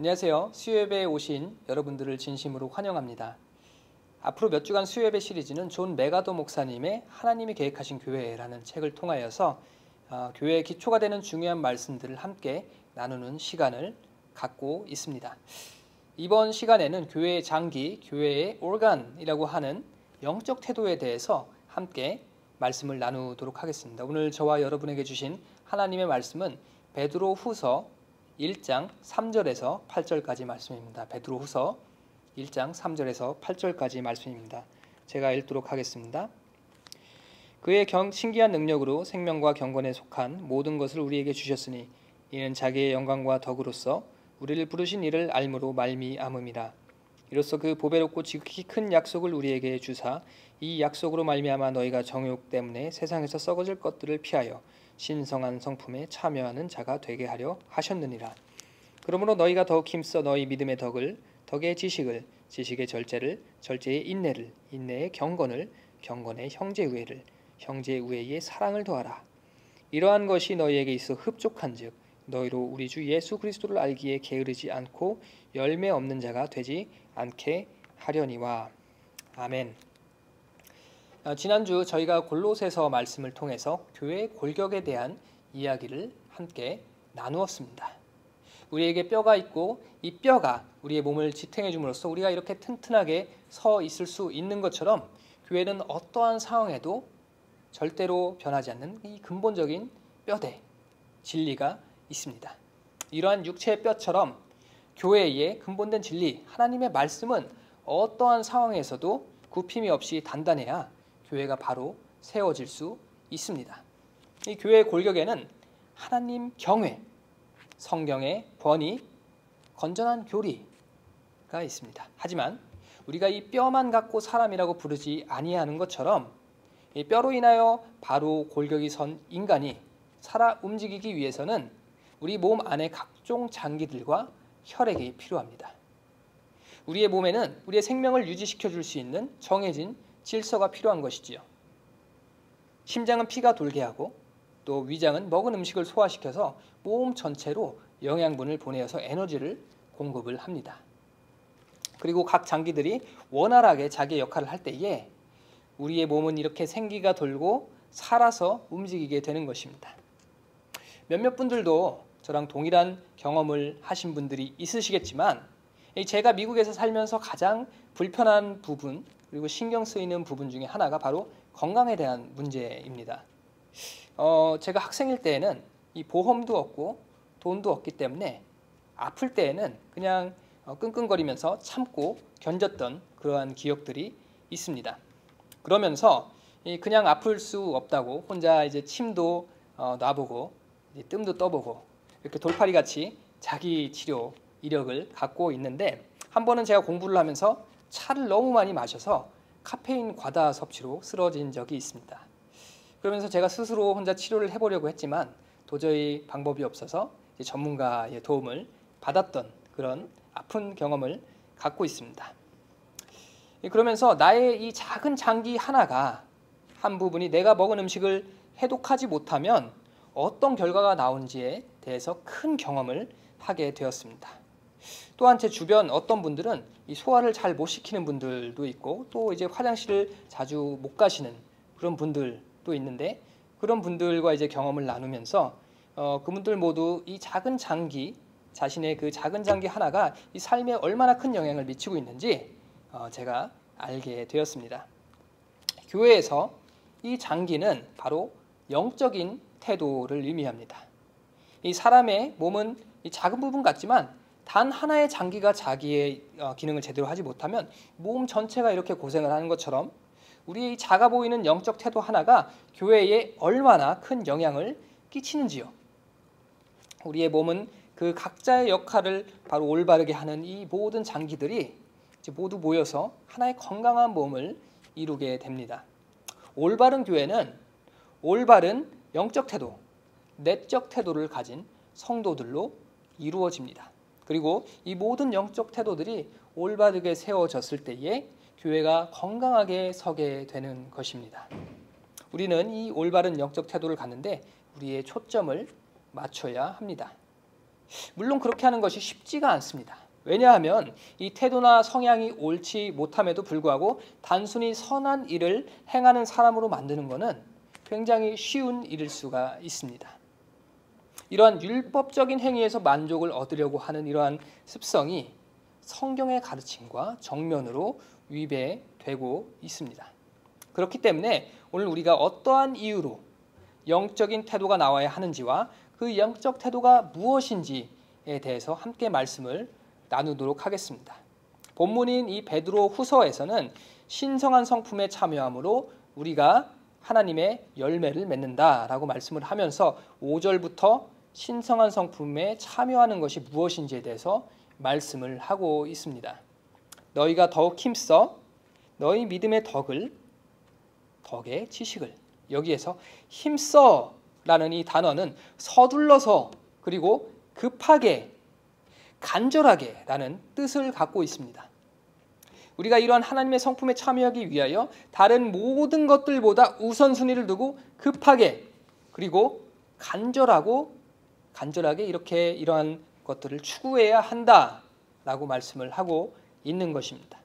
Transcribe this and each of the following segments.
안녕하세요. 수요예배에 오신 여러분들을 진심으로 환영합니다. 앞으로 몇 주간 수요예배 시리즈는 존 메가더 목사님의 하나님이 계획하신 교회라는 책을 통하여서 교회의 기초가 되는 중요한 말씀들을 함께 나누는 시간을 갖고 있습니다. 이번 시간에는 교회의 장기, 교회의 organ이라고 하는 영적 태도에 대해서 함께 말씀을 나누도록 하겠습니다. 오늘 저와 여러분에게 주신 하나님의 말씀은 베드로후서 1장 3절에서 8절까지 말씀입니다. 베드로후서 1장 3절에서 8절까지 말씀입니다. 제가 읽도록 하겠습니다. 그의 신기한 능력으로 생명과 경건에 속한 모든 것을 우리에게 주셨으니 이는 자기의 영광과 덕으로서 우리를 부르신 이를 알므로 말미암음이라. 이로써 그 보배롭고 지극히 큰 약속을 우리에게 주사 이 약속으로 말미암아 너희가 정욕 때문에 세상에서 썩어질 것들을 피하여 신성한 성품에 참여하는 자가 되게 하려 하셨느니라. 그러므로 너희가 더욱 힘써 너희 믿음의 덕을, 덕의 지식을, 지식의 절제를, 절제의 인내를, 인내의 경건을, 경건의 형제우애를, 형제우애의 사랑을 더하라. 이러한 것이 너희에게 있어 흡족한즉 너희로 우리 주 예수 그리스도를 알기에 게으르지 않고 열매 없는 자가 되지 않게 하려니와. 아멘. 지난주 저희가 골로새서 말씀을 통해서 교회의 골격에 대한 이야기를 함께 나누었습니다. 우리에게 뼈가 있고 이 뼈가 우리의 몸을 지탱해 줌으로써 우리가 이렇게 튼튼하게 서 있을 수 있는 것처럼 교회는 어떠한 상황에도 절대로 변하지 않는 이 근본적인 뼈대, 진리가 있습니다. 이러한 육체의 뼈처럼 교회의 근본된 진리, 하나님의 말씀은 어떠한 상황에서도 굽힘이 없이 단단해야 교회가 바로 세워질 수 있습니다. 이 교회의 골격에는 하나님 경외, 성경의 권위, 건전한 교리가 있습니다. 하지만 우리가 이 뼈만 갖고 사람이라고 부르지 아니하는 것처럼 이 뼈로 인하여 바로 골격이 선 인간이 살아 움직이기 위해서는 우리 몸 안에 각종 장기들과 혈액이 필요합니다. 우리의 몸에는 우리의 생명을 유지시켜 줄 수 있는 정해진 질서가 필요한 것이지요. 심장은 피가 돌게 하고 또 위장은 먹은 음식을 소화시켜서 몸 전체로 영양분을 보내어서 에너지를 공급을 합니다. 그리고 각 장기들이 원활하게 자기의 역할을 할 때에 우리의 몸은 이렇게 생기가 돌고 살아서 움직이게 되는 것입니다. 몇몇 분들도 저랑 동일한 경험을 하신 분들이 있으시겠지만 제가 미국에서 살면서 가장 불편한 부분 그리고 신경 쓰이는 부분 중에 하나가 바로 건강에 대한 문제입니다. 제가 학생일 때에는 이 보험도 없고 돈도 없기 때문에 아플 때에는 그냥 끙끙거리면서 참고 견뎠던 그러한 기억들이 있습니다. 그러면서 그냥 아플 수 없다고 혼자 이제 침도 놔보고 뜸도 떠보고 이렇게 돌팔이같이 자기 치료 이력을 갖고 있는데 한 번은 제가 공부를 하면서 차를 너무 많이 마셔서 카페인 과다 섭취로 쓰러진 적이 있습니다. 그러면서 제가 스스로 혼자 치료를 해보려고 했지만 도저히 방법이 없어서 전문가의 도움을 받았던 그런 아픈 경험을 갖고 있습니다. 그러면서 나의 이 작은 장기 하나가 한 부분이 내가 먹은 음식을 해독하지 못하면 어떤 결과가 나온지에 대해서 큰 경험을 하게 되었습니다. 또한 제 주변 어떤 분들은 이 소화를 잘 못 시키는 분들도 있고 또 이제 화장실을 자주 못 가시는 그런 분들도 있는데 그런 분들과 이제 경험을 나누면서 그분들 모두 이 작은 장기 자신의 그 작은 장기 하나가 이 삶에 얼마나 큰 영향을 미치고 있는지 제가 알게 되었습니다. 교회에서 이 장기는 바로 영적인 태도를 의미합니다. 이 사람의 몸은 이 작은 부분 같지만 단 하나의 장기가 자기의 기능을 제대로 하지 못하면 몸 전체가 이렇게 고생을 하는 것처럼 우리의 작아 보이는 영적 태도 하나가 교회에 얼마나 큰 영향을 끼치는지요. 우리의 몸은 그 각자의 역할을 바로 올바르게 하는 이 모든 장기들이 이제 모두 모여서 하나의 건강한 몸을 이루게 됩니다. 올바른 교회는 올바른 영적 태도, 내적 태도를 가진 성도들로 이루어집니다. 그리고 이 모든 영적 태도들이 올바르게 세워졌을 때에 교회가 건강하게 서게 되는 것입니다. 우리는 이 올바른 영적 태도를 갖는데 우리의 초점을 맞춰야 합니다. 물론 그렇게 하는 것이 쉽지가 않습니다. 왜냐하면 이 태도나 성향이 옳지 못함에도 불구하고 단순히 선한 일을 행하는 사람으로 만드는 것은 굉장히 쉬운 일일 수가 있습니다. 이러한 율법적인 행위에서 만족을 얻으려고 하는 이러한 습성이 성경의 가르침과 정면으로 위배되고 있습니다. 그렇기 때문에 오늘 우리가 어떠한 이유로 영적인 태도가 나와야 하는지와 그 영적 태도가 무엇인지에 대해서 함께 말씀을 나누도록 하겠습니다. 본문인 이 베드로 후서에서는 신성한 성품에 참여함으로 우리가 하나님의 열매를 맺는다라고 말씀을 하면서 5절부터 신성한 성품에 참여하는 것이 무엇인지에 대해서 말씀을 하고 있습니다. 너희가 더욱 힘써 너희 믿음의 덕의 지식을, 여기에서 힘써라는 이 단어는 서둘러서 그리고 급하게 간절하게 라는 뜻을 갖고 있습니다. 우리가 이러한 하나님의 성품에 참여하기 위하여 다른 모든 것들보다 우선순위를 두고 급하게 그리고 간절하게 이렇게 이러한 것들을 추구해야 한다라고 말씀을 하고 있는 것입니다.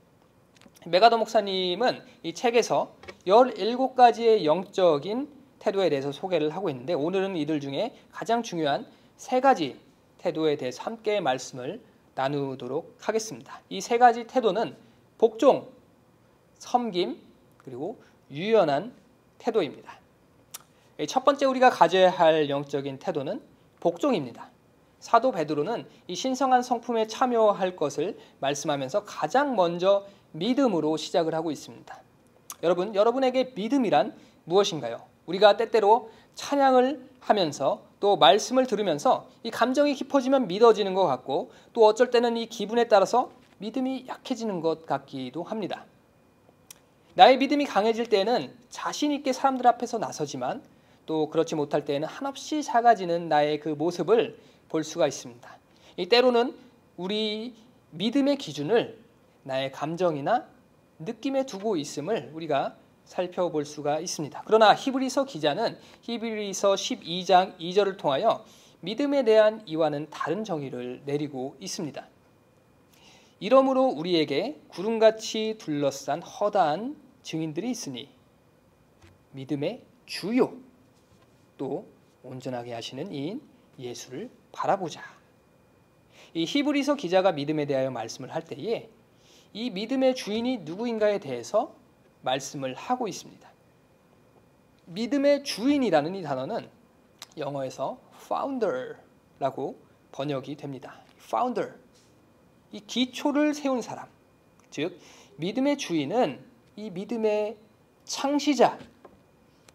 메가더 목사님은 이 책에서 17가지의 영적인 태도에 대해서 소개를 하고 있는데 오늘은 이들 중에 가장 중요한 3가지 태도에 대해서 함께 말씀을 나누도록 하겠습니다. 이 3가지 태도는 복종, 섬김, 그리고 유연한 태도입니다. 첫 번째 우리가 가져야 할 영적인 태도는 복종입니다. 사도 베드로는 이 신성한 성품에 참여할 것을 말씀하면서 가장 먼저 믿음으로 시작을 하고 있습니다. 여러분에게 믿음이란 무엇인가요? 우리가 때때로 찬양을 하면서 또 말씀을 들으면서 이 감정이 깊어지면 믿어지는 것 같고 또 어쩔 때는 이 기분에 따라서 믿음이 약해지는 것 같기도 합니다. 나의 믿음이 강해질 때에는 자신 있게 사람들 앞에서 나서지만 또 그렇지 못할 때에는 한없이 작아지는 나의 그 모습을 볼 수가 있습니다. 이 때로는 우리 믿음의 기준을 나의 감정이나 느낌에 두고 있음을 우리가 살펴볼 수가 있습니다. 그러나 히브리서 기자는 히브리서 12장 2절을 통하여 믿음에 대한 이와는 다른 정의를 내리고 있습니다. 이러므로 우리에게 구름같이 둘러싼 허다한 증인들이 있으니 믿음의 주요 또 온전하게 하시는 이인 예수를 바라보자. 이 히브리서 기자가 믿음에 대하여 말씀을 할 때에 이 믿음의 주인이 누구인가에 대해서 말씀을 하고 있습니다. 믿음의 주인이라는 이 단어는 영어에서 founder라고 번역이 됩니다. founder, 이 기초를 세운 사람, 즉 믿음의 주인은 이 믿음의 창시자,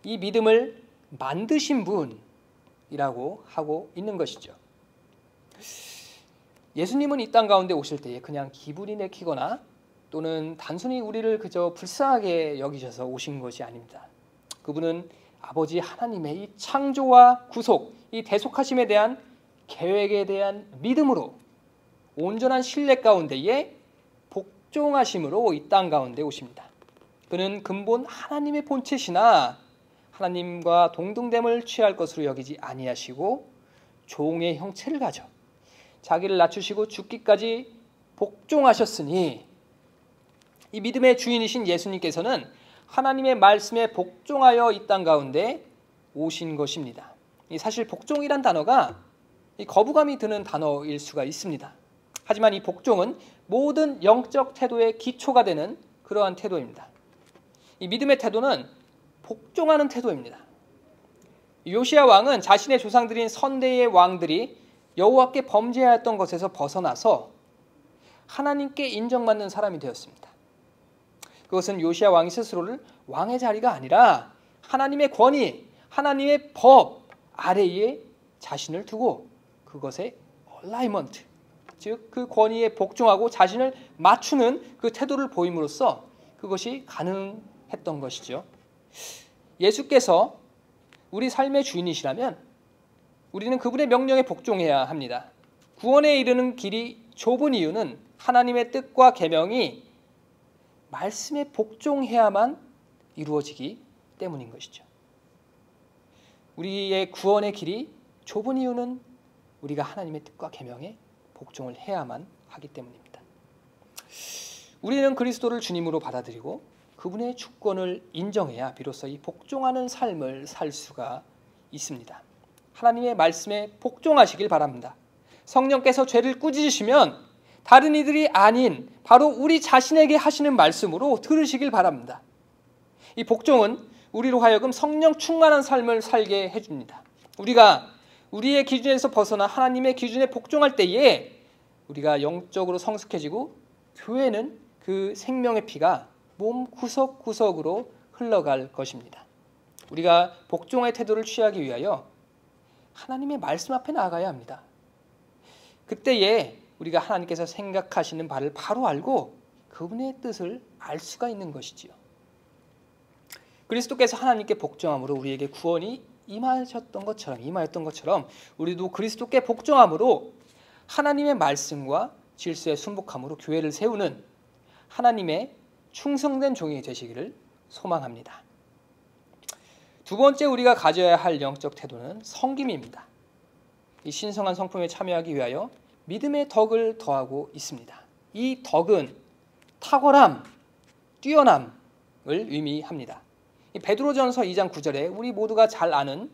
이 믿음을 만드신 분이라고 하고 있는 것이죠. 예수님은 이 땅 가운데 오실 때에 그냥 기분이 내키거나 또는 단순히 우리를 그저 불쌍하게 여기셔서 오신 것이 아닙니다. 그분은 아버지 하나님의 이 창조와 구속, 이 대속하심에 대한 계획에 대한 믿음으로 온전한 신뢰 가운데에 복종하심으로 이 땅 가운데 오십니다. 그는 근본 하나님의 본체시나 하나님과 동등됨을 취할 것으로 여기지 아니하시고 종의 형체를 가져 자기를 낮추시고 죽기까지 복종하셨으니 이 믿음의 주인이신 예수님께서는 하나님의 말씀에 복종하여 이 땅 가운데 오신 것입니다. 사실 복종이란 단어가 거부감이 드는 단어일 수가 있습니다. 하지만 이 복종은 모든 영적 태도의 기초가 되는 그러한 태도입니다. 이 믿음의 태도는 복종하는 태도입니다. 요시야 왕은 자신의 조상들인 선대의 왕들이 여호와께 범죄하였던 것에서 벗어나서 하나님께 인정받는 사람이 되었습니다. 그것은 요시야 왕이 스스로를 왕의 자리가 아니라 하나님의 권위, 하나님의 법 아래에 자신을 두고 그것에 얼라이먼트, 즉 그 권위에 복종하고 자신을 맞추는 그 태도를 보임으로써 그것이 가능했던 것이죠. 예수께서 우리 삶의 주인이시라면 우리는 그분의 명령에 복종해야 합니다. 구원에 이르는 길이 좁은 이유는 하나님의 뜻과 계명이 말씀에 복종해야만 이루어지기 때문인 것이죠. 우리의 구원의 길이 좁은 이유는 우리가 하나님의 뜻과 계명에 복종을 해야만 하기 때문입니다. 우리는 그리스도를 주님으로 받아들이고 그분의 주권을 인정해야 비로소 이 복종하는 삶을 살 수가 있습니다. 하나님의 말씀에 복종하시길 바랍니다. 성령께서 죄를 꾸짖으시면 다른 이들이 아닌 바로 우리 자신에게 하시는 말씀으로 들으시길 바랍니다. 이 복종은 우리로 하여금 성령 충만한 삶을 살게 해줍니다. 우리가 우리의 기준에서 벗어나 하나님의 기준에 복종할 때에 우리가 영적으로 성숙해지고 교회는 그 생명의 피가 몸 구석구석으로 흘러갈 것입니다. 우리가 복종의 태도를 취하기 위하여 하나님의 말씀 앞에 나아가야 합니다. 그때에 우리가 하나님께서 생각하시는 바를 바로 알고 그분의 뜻을 알 수가 있는 것이지요. 그리스도께서 하나님께 복종함으로 우리에게 구원이 임하였던 것처럼 우리도 그리스도께 복종함으로 하나님의 말씀과 질서에 순복함으로 교회를 세우는 하나님의 충성된 종이 되시기를 소망합니다. 두 번째 우리가 가져야 할 영적 태도는 섬김입니다. 이 신성한 성품에 참여하기 위하여 믿음의 덕을 더하고 있습니다. 이 덕은 탁월함, 뛰어남을 의미합니다. 베드로전서 2장 9절에 우리 모두가 잘 아는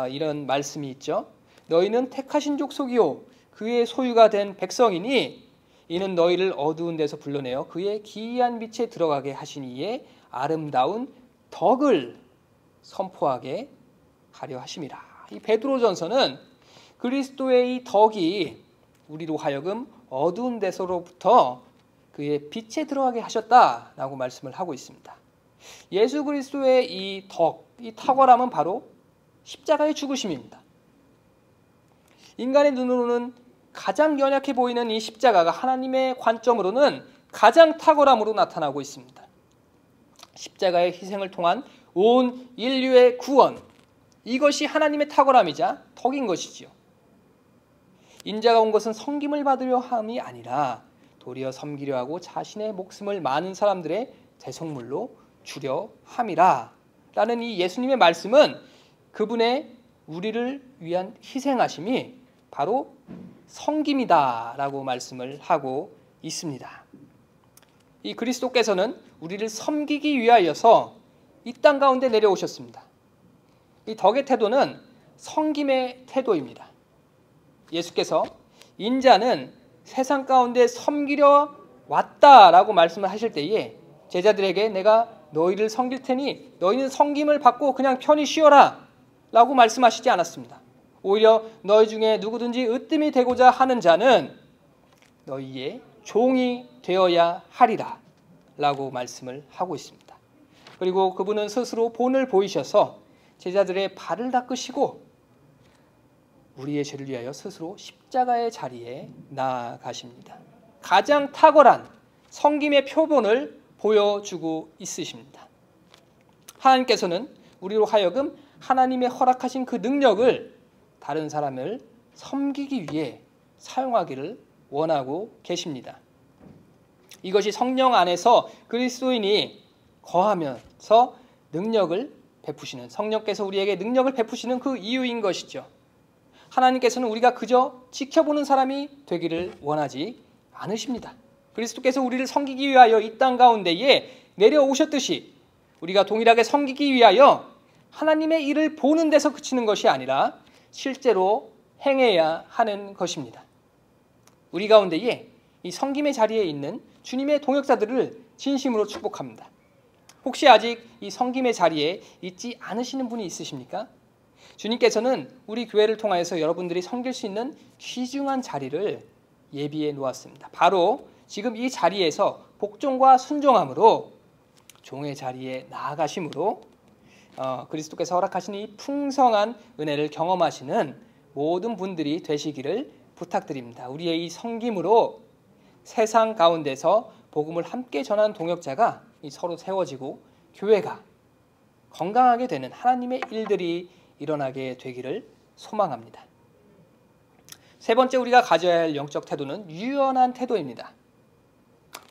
이런 말씀이 있죠. 너희는 택하신 족속이요 그의 소유가 된 백성이니 이는 너희를 어두운 데서 불러내어 그의 기이한 빛에 들어가게 하신 이의 아름다운 덕을 선포하게 하려 하심이라. 이 베드로전서는 그리스도의 이 덕이 우리로 하여금 어두운 데서로부터 그의 빛에 들어가게 하셨다라고 말씀을 하고 있습니다. 예수 그리스도의 이 덕, 이 탁월함은 바로 십자가의 죽으심입니다. 인간의 눈으로는 가장 연약해 보이는 이 십자가가 하나님의 관점으로는 가장 탁월함으로 나타나고 있습니다. 십자가의 희생을 통한 온 인류의 구원, 이것이 하나님의 탁월함이자 덕인 것이지요. 인자가 온 것은 섬김을 받으려 함이 아니라 도리어 섬기려 하고 자신의 목숨을 많은 사람들의 대속물로 주려 함이라 라는 이 예수님의 말씀은 그분의 우리를 위한 희생하심이 바로 섬김이다 라고 말씀을 하고 있습니다. 이 그리스도께서는 우리를 섬기기 위하여서 이 땅 가운데 내려오셨습니다. 이 덕의 태도는 섬김의 태도입니다. 예수께서 인자는 세상 가운데 섬기려 왔다라고 말씀을 하실 때에 제자들에게 내가 너희를 섬길 테니 너희는 섬김을 받고 그냥 편히 쉬어라 라고 말씀하시지 않았습니다. 오히려 너희 중에 누구든지 으뜸이 되고자 하는 자는 너희의 종이 되어야 하리라 라고 말씀을 하고 있습니다. 그리고 그분은 스스로 본을 보이셔서 제자들의 발을 닦으시고 우리의 죄를 위하여 스스로 십자가의 자리에 나아가십니다. 가장 탁월한 섬김의 표본을 보여주고 있으십니다. 하나님께서는 우리로 하여금 하나님의 허락하신 그 능력을 다른 사람을 섬기기 위해 사용하기를 원하고 계십니다. 이것이 성령 안에서 그리스도인이 거하면서 능력을 베푸시는, 성령께서 우리에게 능력을 베푸시는 그 이유인 것이죠. 하나님께서는 우리가 그저 지켜보는 사람이 되기를 원하지 않으십니다. 그리스도께서 우리를 섬기기 위하여 이 땅 가운데에 내려오셨듯이 우리가 동일하게 섬기기 위하여 하나님의 일을 보는 데서 그치는 것이 아니라 실제로 행해야 하는 것입니다. 우리 가운데에 이 섬김의 자리에 있는 주님의 동역자들을 진심으로 축복합니다. 혹시 아직 이 섬김의 자리에 있지 않으시는 분이 있으십니까? 주님께서는 우리 교회를 통하여서 여러분들이 섬길 수 있는 귀중한 자리를 예비해 놓았습니다. 바로 지금 이 자리에서 복종과 순종함으로 종의 자리에 나아가심으로 그리스도께서 허락하신 이 풍성한 은혜를 경험하시는 모든 분들이 되시기를 부탁드립니다. 우리의 이 섬김으로 세상 가운데서 복음을 함께 전하는 동역자가 서로 세워지고 교회가 건강하게 되는 하나님의 일들이 일어나게 되기를 소망합니다. 세 번째 우리가 가져야 할 영적 태도는 유연한 태도입니다.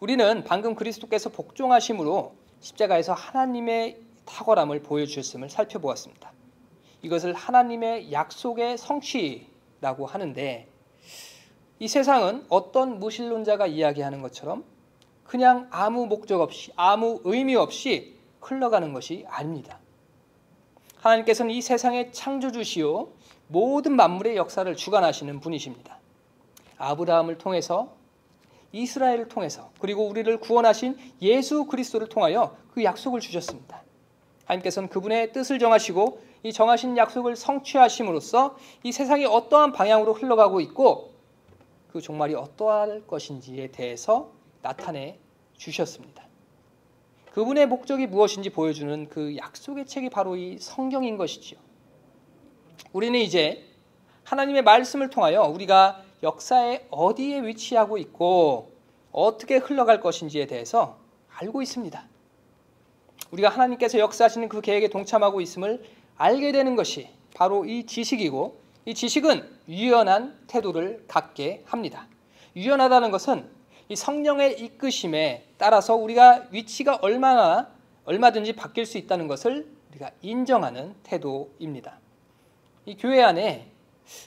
우리는 방금 그리스도께서 복종하심으로 십자가에서 하나님의 탁월함을 보여주셨음을 살펴보았습니다. 이것을 하나님의 약속의 성취 라고 하는데, 이 세상은 어떤 무신론자가 이야기하는 것처럼 그냥 아무 목적 없이, 아무 의미 없이 흘러가는 것이 아닙니다. 하나님께서는 이 세상의 창조주시요 모든 만물의 역사를 주관하시는 분이십니다. 아브라함을 통해서, 이스라엘을 통해서, 그리고 우리를 구원하신 예수 그리스도를 통하여 그 약속을 주셨습니다. 하나님께서는 그분의 뜻을 정하시고 이 정하신 약속을 성취하심으로써 이 세상이 어떠한 방향으로 흘러가고 있고 그 종말이 어떠할 것인지에 대해서 나타내 주셨습니다. 그분의 목적이 무엇인지 보여주는 그 약속의 책이 바로 이 성경인 것이지요. 우리는 이제 하나님의 말씀을 통하여 우리가 역사에 어디에 위치하고 있고 어떻게 흘러갈 것인지에 대해서 알고 있습니다. 우리가 하나님께서 역사하시는 그 계획에 동참하고 있음을 알게 되는 것이 바로 이 지식이고, 이 지식은 유연한 태도를 갖게 합니다. 유연하다는 것은 이 성령의 이끄심에 따라서 우리가 위치가 얼마든지 바뀔 수 있다는 것을 우리가 인정하는 태도입니다. 이 교회 안에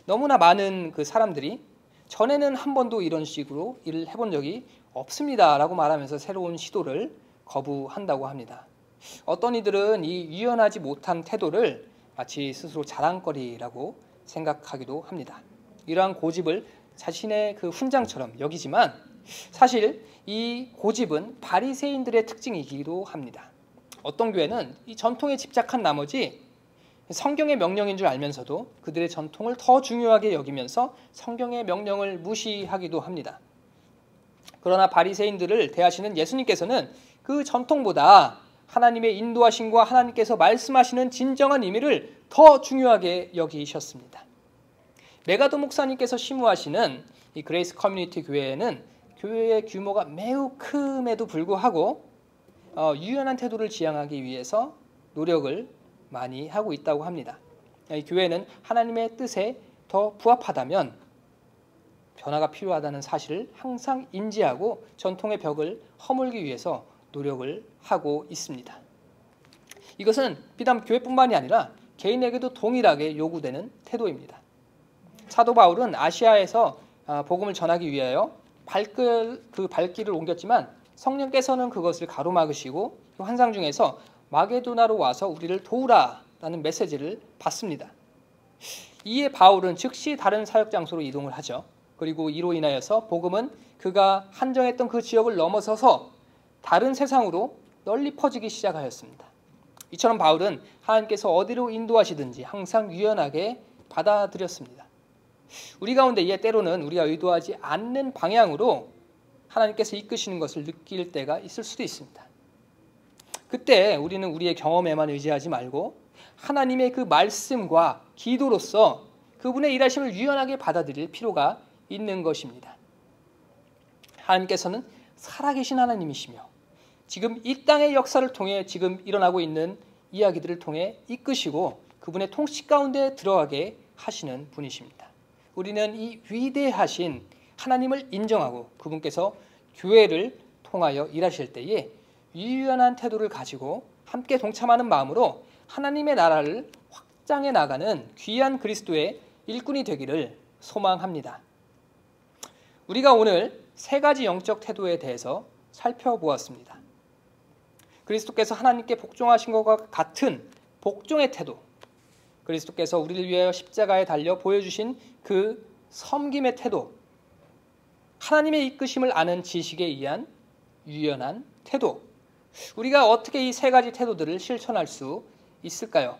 너무나 많은 그 사람들이 전에는 한 번도 이런 식으로 일을 해본 적이 없습니다 라고 말하면서 새로운 시도를 거부한다고 합니다. 어떤 이들은 이 유연하지 못한 태도를 마치 스스로 자랑거리라고 생각하기도 합니다. 이러한 고집을 자신의 그 훈장처럼 여기지만 사실 이 고집은 바리새인들의 특징이기도 합니다. 어떤 교회는 이 전통에 집착한 나머지 성경의 명령인 줄 알면서도 그들의 전통을 더 중요하게 여기면서 성경의 명령을 무시하기도 합니다. 그러나 바리새인들을 대하시는 예수님께서는 그 전통보다 하나님의 인도하심과 하나님께서 말씀하시는 진정한 의미를 더 중요하게 여기셨습니다. 메가도 목사님께서 심우하시는 이 그레이스 커뮤니티 교회에는 교회의 규모가 매우 큼에도 불구하고 유연한 태도를 지향하기 위해서 노력을 많이 하고 있다고 합니다. 이 교회는 하나님의 뜻에 더 부합하다면 변화가 필요하다는 사실을 항상 인지하고 전통의 벽을 허물기 위해서 노력을 하고 있습니다. 이것은 비단 교회뿐만이 아니라 개인에게도 동일하게 요구되는 태도입니다. 사도 바울은 아시아에서 복음을 전하기 위하여 발길을 옮겼지만 성령께서는 그것을 가로막으시고 환상 중에서 마게도나로 와서 우리를 도우라라는 메시지를 받습니다. 이에 바울은 즉시 다른 사역 장소로 이동을 하죠. 그리고 이로 인하여서 복음은 그가 한정했던 그 지역을 넘어서서 다른 세상으로 널리 퍼지기 시작하였습니다. 이처럼 바울은 하나님께서 어디로 인도하시든지 항상 유연하게 받아들였습니다. 우리 가운데 이에 때로는 우리가 의도하지 않는 방향으로 하나님께서 이끄시는 것을 느낄 때가 있을 수도 있습니다. 그때 우리는 우리의 경험에만 의지하지 말고 하나님의 그 말씀과 기도로서 그분의 일하심을 유연하게 받아들일 필요가 있는 것입니다. 하나님께서는 살아계신 하나님이시며 지금 이 땅의 역사를 통해 지금 일어나고 있는 이야기들을 통해 이끄시고 그분의 통치 가운데 들어가게 하시는 분이십니다. 우리는 이 위대하신 하나님을 인정하고 그분께서 교회를 통하여 일하실 때에 유연한 태도를 가지고 함께 동참하는 마음으로 하나님의 나라를 확장해 나가는 귀한 그리스도의 일꾼이 되기를 소망합니다. 우리가 오늘 세 가지 영적 태도에 대해서 살펴보았습니다. 그리스도께서 하나님께 복종하신 것과 같은 복종의 태도, 그리스도께서 우리를 위하여 십자가에 달려 보여주신 그 섬김의 태도, 하나님의 이끄심을 아는 지식에 의한 유연한 태도, 우리가 어떻게 이 세 가지 태도들을 실천할 수 있을까요?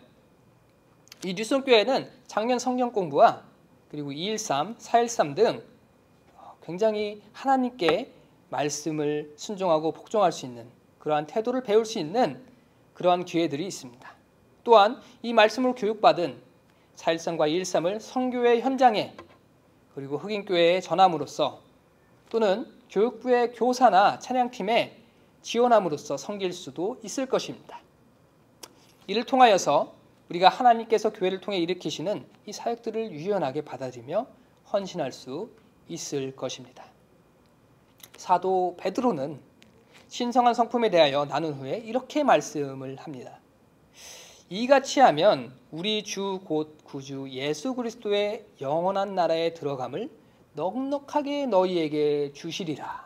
이 뉴스홈교회는 작년 성경 공부와 그리고 213, 413 등 굉장히 하나님께 말씀을 순종하고 복종할 수 있는 그러한 태도를 배울 수 있는 그러한 기회들이 있습니다. 또한 이 말씀으로 교육받은 413과 213을 선교회 현장에 그리고 흑인교회에 전함으로써 또는 교육부의 교사나 찬양팀에 지원함으로써 섬길 수도 있을 것입니다. 이를 통하여서 우리가 하나님께서 교회를 통해 일으키시는 이 사역들을 유연하게 받아들이며 헌신할 수 있을 것입니다. 사도 베드로는 신성한 성품에 대하여 나눈 후에 이렇게 말씀을 합니다. 이같이 하면 우리 주 곧 구주 예수 그리스도의 영원한 나라에 들어감을 넉넉하게 너희에게 주시리라.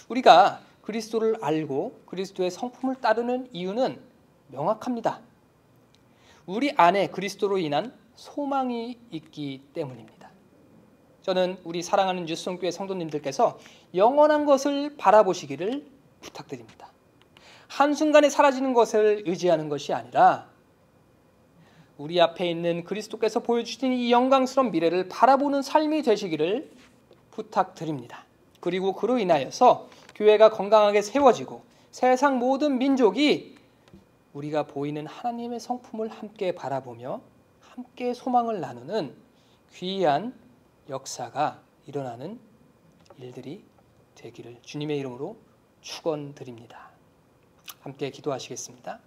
우리가 그리스도를 알고 그리스도의 성품을 따르는 이유는 명확합니다. 우리 안에 그리스도로 인한 소망이 있기 때문입니다. 저는 우리 사랑하는 뉴스송교회 성도님들께서 영원한 것을 바라보시기를 부탁드립니다. 한순간에 사라지는 것을 의지하는 것이 아니라 우리 앞에 있는 그리스도께서 보여주신 이 영광스러운 미래를 바라보는 삶이 되시기를 부탁드립니다. 그리고 그로 인하여서 교회가 건강하게 세워지고 세상 모든 민족이 우리가 보이는 하나님의 성품을 함께 바라보며 함께 소망을 나누는 귀한 역사가 일어나는 일들이 되기를 주님의 이름으로 축원드립니다. 함께 기도하시겠습니다.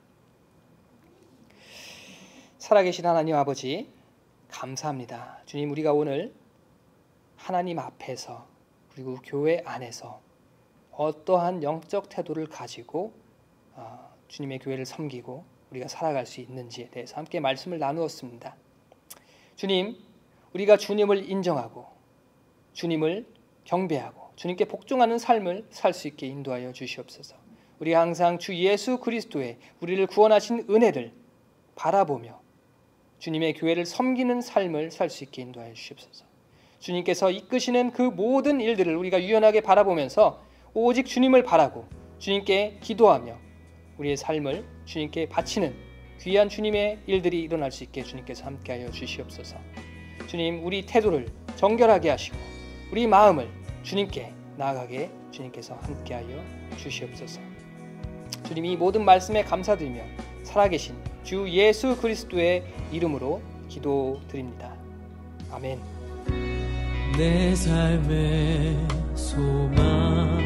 살아계신 하나님 아버지, 감사합니다. 주님, 우리가 오늘 하나님 앞에서 그리고 교회 안에서 어떠한 영적 태도를 가지고 주님의 교회를 섬기고 우리가 살아갈 수 있는지에 대해서 함께 말씀을 나누었습니다. 주님, 우리가 주님을 인정하고 주님을 경배하고 주님께 복종하는 삶을 살 수 있게 인도하여 주시옵소서. 우리가 항상 주 예수 그리스도의 우리를 구원하신 은혜를 바라보며 주님의 교회를 섬기는 삶을 살 수 있게 인도하여 주시옵소서. 주님께서 이끄시는 그 모든 일들을 우리가 유연하게 바라보면서 오직 주님을 바라고 주님께 기도하며 우리의 삶을 주님께 바치는 귀한 주님의 일들이 일어날 수 있게 주님께서 함께하여 주시옵소서. 주님, 우리 태도를 정결하게 하시고 우리 마음을 주님께 나아가게 주님께서 함께하여 주시옵소서. 주님, 이 모든 말씀에 감사드리며 살아계신 주 예수 그리스도의 이름으로 기도드립니다. 아멘. 내 삶의 소망,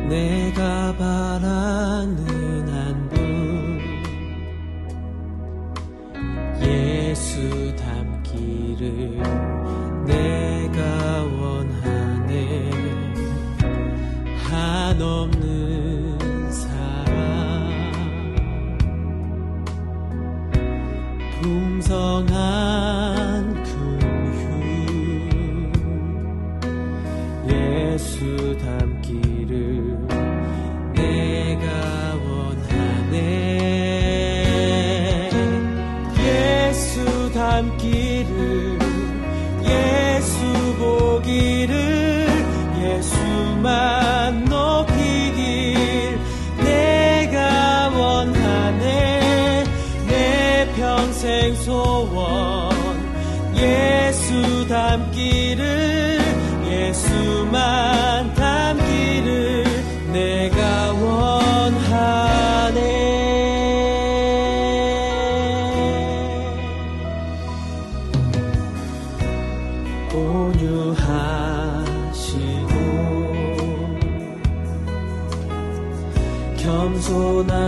내가 바라는 한 분, 예수 닮기를 내가 원하네. 한없는 사랑, 풍성한 긍휼, 예수 닮기를 내가 원하네. 예수 닮기를, 예수 보기를, 예수만 높이길 내가 원하네. 내 평생 소원, 예수 닮기를, 예수만 닮기를 내가 원하네. 온유하시고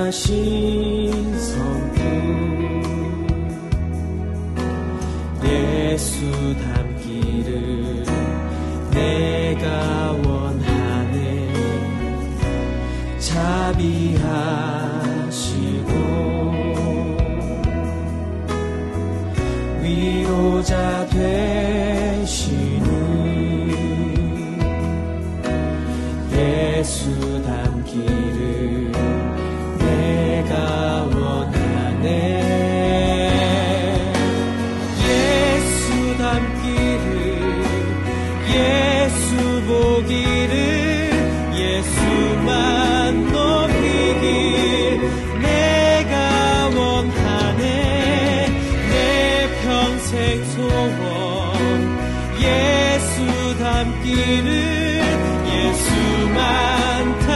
겸손하신 성품, 예수 닮기를 내가 원하네. 자비하시고 위로자 되시는 예수 닮기를 내가 원하네. 예수 닮기를, 예수 보기를, 예수만 높이길 내가 원하네. 내 평생 소원, 예수 닮기를, 예수만 닮기를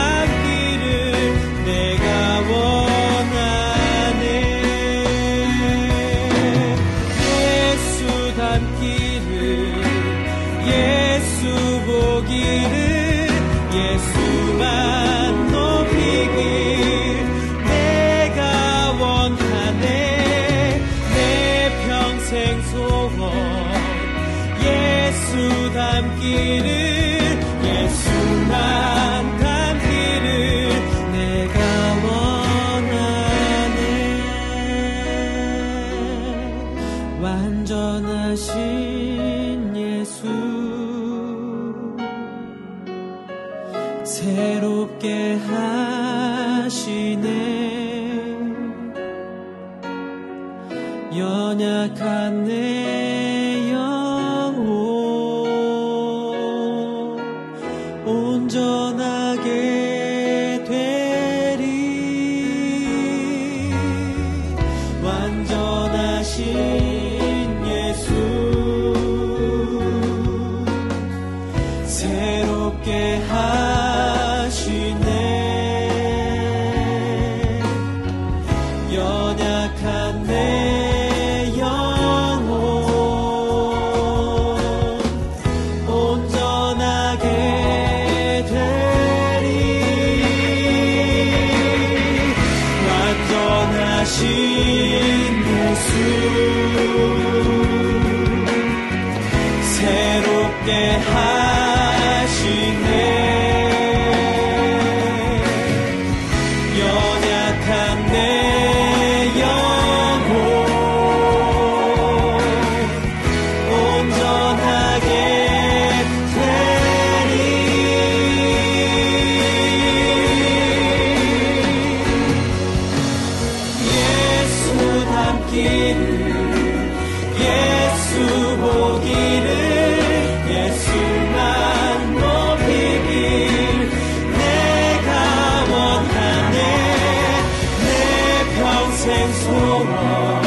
예수 새롭게 하시네. 연약한 내 영혼 온전하게 되리. 완전하신 예수 새롭게 하시네. 연약한 내 영혼 온전하게 되리. 예수 닮기를 예수 보기를 예수만 높이길 내가 원하네. 내 평생 소원